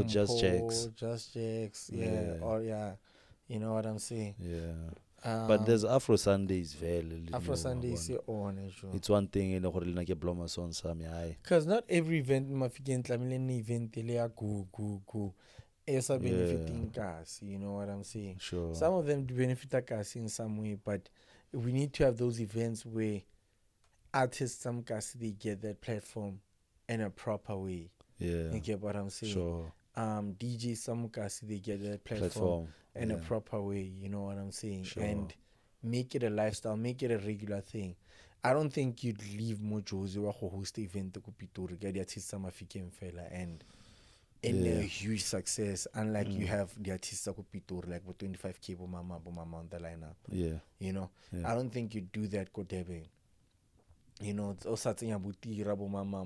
Just Jacks. Yeah. Or you know what I'm saying? Yeah. But there's Afro Sundays Afro Sundays on. It's one thing in the Bloma son because not every event event go. It's a benefiting gas, you know what I'm saying? Sure. Some of them benefit us in some way, but we need to have those events where artists, some gas, they get that platform in a proper way. Yeah. You get what I'm saying? Sure. DJs, some gas, they get that platform in a proper way, you know what I'm saying? Sure. And make it a lifestyle, make it a regular thing. I don't think you'd leave Mojozi wa go host event to Pitori, get the artist some African fella and a huge success, unlike you have the artists like Pitor, like with 25K mama on the lineup. Yeah. You know? Yeah. I don't think you do that go Debe. You know, it's also mama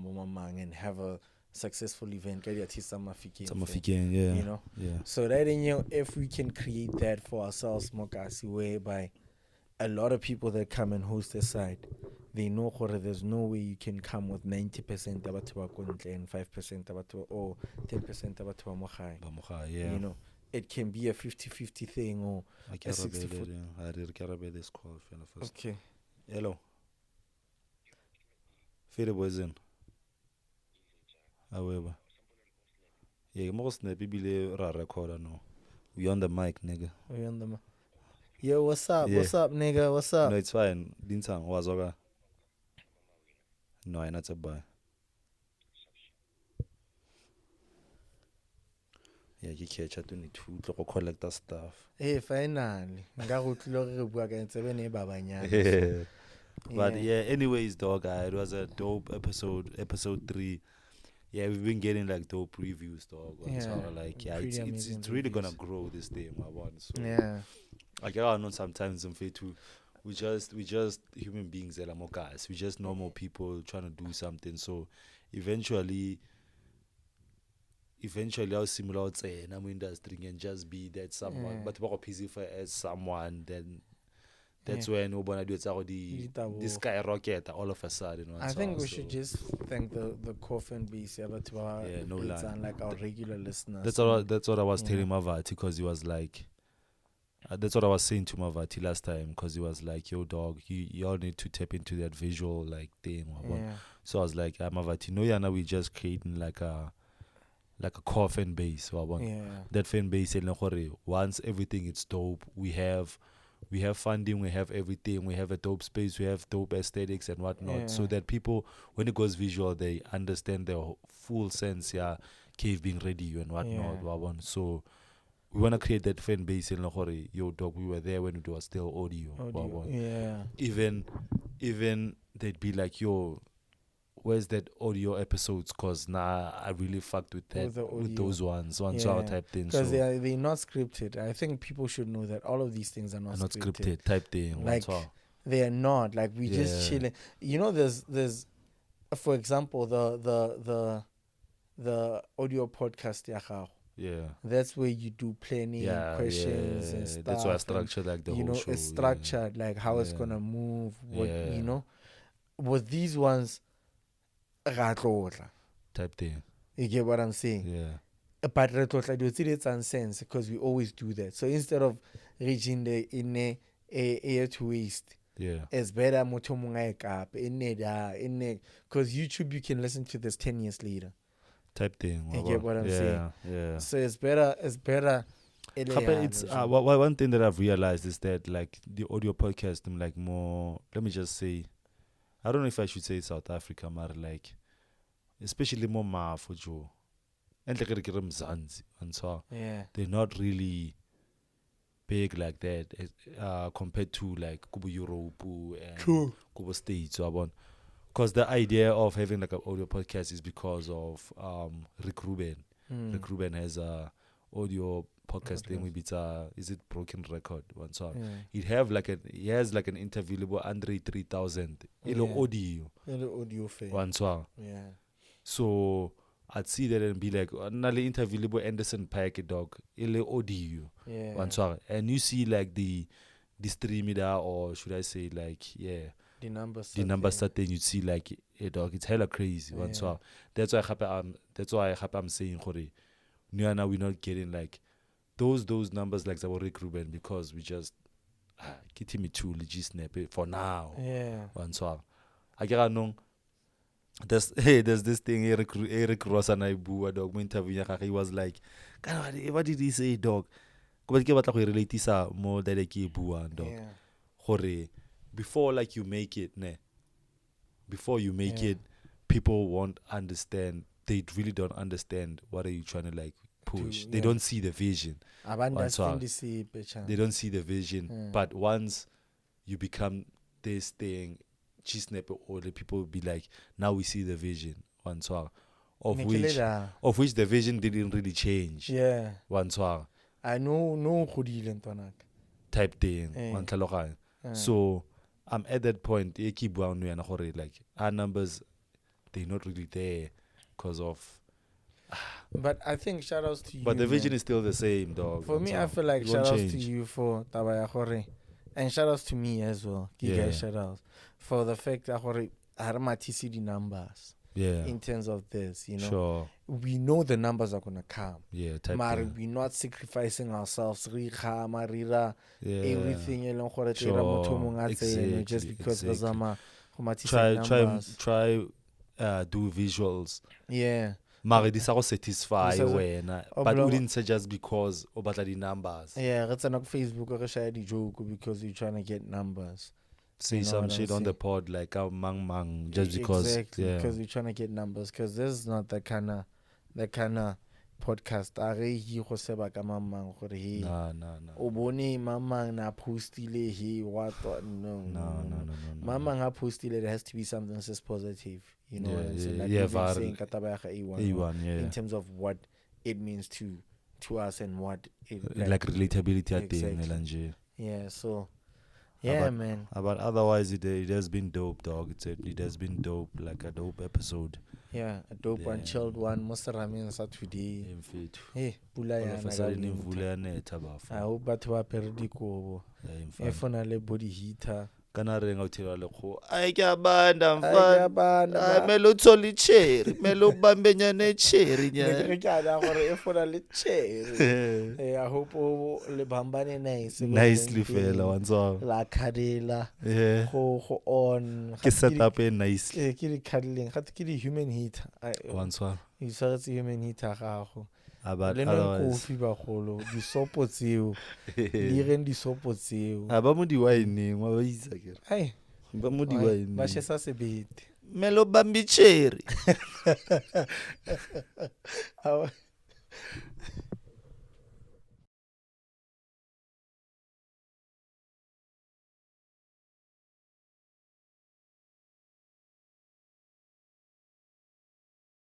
and have a successful event, get the artists some African. Yeah. You know? Yeah. So that if we can create that for ourselves, Mokasi, whereby a lot of people that come and host the site, they know there's no way you can come with 90% and 5% or 10% yeah. You know, it can be a 50-50 thing or a 60-40. Okay. Hello. Fede boys in. However. Yeah, most people record no. We on the mic, nigga. We on the mic. Yo, what's up? Yeah. What's up, nigga? What's up? No, it's fine. Dintang, what's okay? No, I'm not a boy. Yeah, you catch up to need to collect that stuff. Hey, finally. But yeah, anyways, dog, it was a dope episode 3. Yeah, we've been getting like dope reviews, dog. So like, yeah, it's really gonna grow this thing, my one. So yeah. Like I know sometimes in faith too. We just human beings that are more guys. We just normal people trying to do something. So eventually I'll similar say in our industry and just be that someone. But what busy for as someone, then that's when nobody do the skyrocket all of a sudden. I think we should just thank the coffin base like our regular listeners. That's what I was telling Mavati, because he was like, that's what I was saying to Mavati last time, because he was like, yo dog, you all need to tap into that visual like thing. So I was like, Mavati, no, yeah, now we just creating like a core fan base. That fan base, once everything is dope, we have funding, we have everything, we have a dope space, we have dope aesthetics and whatnot, so that people, when it goes visual, they understand the full sense, cave being ready and whatnot. So we want to create that fan base in Lahore. Yo dog, we were there when it was still audio. Even they'd be like, yo, where's that audio episodes? Cause I really fucked with that, with those ones type thing. Because they're not scripted. I think people should know that all of these things are not scripted type thing. Like they are not. Like we just chilling. You know, there's for example, the audio podcast ya gago. Yeah. That's where you do planning, questions, and stuff. That's why I structured like the whole show. It's structured, like how it's gonna move. What you know, with these ones, type thing. You get what I'm saying? Yeah. But it's nonsense because we always do that. So instead of reaching the in a to waste, it's better because YouTube you can listen to this 10 years later. Type thing. You get what I'm saying? Yeah. So it's better. It's one thing that I've realized is that like the audio podcast, I'm like more. Let me just say, I don't know if I should say South Africa, but like, especially more for Joe, and like and so they're not really big like that compared to like Kubo Europe and Kubo States. So because the idea of having like an audio podcast is because of Rick Rubin. Rick Rubin has a audio podcast thing. Maybe is it Broken Record? One song. He has like an interview with Andre 3000. Audio. One song. Yeah. So I'd see that and be like, another interview with Anderson Paak dog. Audio. Yeah. One song. And you see like the stream or should I say like the numbers that then you see like dog, it's hella crazy. One song. That's why I'm saying we're not getting like those numbers like Rick Rubin because we just Timmy too legit snap it for now. Yeah. One song. I get no. There's this thing Eric Ross and I boo dog interview. He was like, what did he say, dog? But ke batla go relate more that ke bua dog. Gore before like you make it, before you make it, people won't understand. They really don't understand what are you trying to like push. They don't see the vision. They don't see the vision. But once you become this thing, or the people will be like, now we see the vision. One song. Of which the vision didn't really change. Yeah. One song. I know type thing. So I'm at that point, like our numbers, they're not really there because of. But I think shout outs to you. But the vision is still the same, dog. For me, I feel like shout outs to you for Tabaya and shout outs to me as well. Guys, shout outs for the fact that I the numbers. Yeah. In terms of this, Sure. We know the numbers are gonna come. Yeah. We're not sacrificing ourselves. Everything. Sure. Exactly. Just because try do visuals. Yeah. Mari this are satisfy but we didn't say just because about the numbers. Yeah, that's on Facebook or share the joke because you're trying to get numbers. Say some shit on the pod like mang just because because we're trying to get numbers because this is not the kind of podcast. Obone mamang na postile he what no. Mamang ha postile it has to be something that's positive. You know what I'm saying? Like saying A1, in terms of what it means to us and what it like relatability exactly. Yeah, so man. But otherwise it has been dope, dog. It has been dope, like a dope episode. Yeah, a dope one, chilled one. Most ramen Saturday. Hey, pula I hope that we perdi ko. Definitely body heater. Kana renga uthela lekho ai ke abanda mfana ai melo tholi cherry melo bambenya ne cherry nya ke kana gore e fona le cherry I hope le bambane nicely fela wantswa la kadela go on ke set up e nicely ke di cuddling ga ke di human heater wantswa you saw the human heater gago about coffee bagolo di sopo tseo di reng di sopo tseo aba mo di wine wa ba isa ke ai ba mo di wine ba shesa sebete melo bambi cherry